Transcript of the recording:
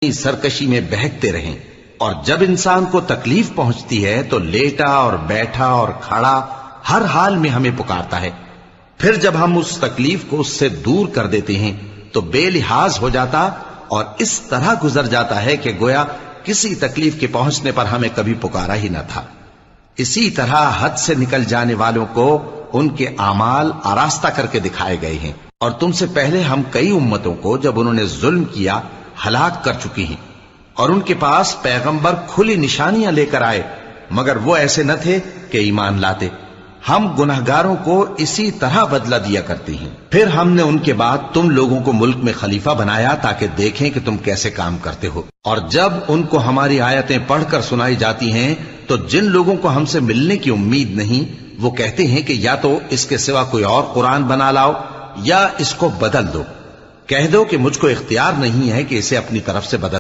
سرکشی میں بہکتے رہیں، اور جب انسان کو تکلیف پہنچتی ہے تو لیٹا اور بیٹھا اور کھڑا ہر حال میں ہمیں پکارتا ہے۔ پھر جب ہم اس تکلیف کو اس سے دور کر دیتے ہیں تو بے لحاظ ہو جاتا اور اس طرح گزر جاتا ہے کہ گویا کسی تکلیف کے پہنچنے پر ہمیں کبھی پکارا ہی نہ تھا۔ اسی طرح حد سے نکل جانے والوں کو ان کے اعمال آراستہ کر کے دکھائے گئے ہیں، اور تم سے پہلے ہم کئی امتوں کو جب انہوں نے ظلم کیا ہلاک کر چکی ہیں، اور ان کے پاس پیغمبر کھلی نشانیاں لے کر آئے، مگر وہ ایسے نہ تھے کہ ایمان لاتے۔ ہم گنہگاروں کو اسی طرح بدلہ دیا کرتے ہیں۔ پھر ہم نے ان کے بعد تم لوگوں کو ملک میں خلیفہ بنایا تاکہ دیکھیں کہ تم کیسے کام کرتے ہو، اور جب ان کو ہماری آیتیں پڑھ کر سنائی جاتی ہیں تو جن لوگوں کو ہم سے ملنے کی امید نہیں وہ کہتے ہیں کہ یا تو اس کے سوا کوئی اور قرآن بنا لاؤ یا اس کو بدل دو۔ کہہ دو کہ مجھ کو اختیار نہیں ہے کہ اسے اپنی طرف سے بدل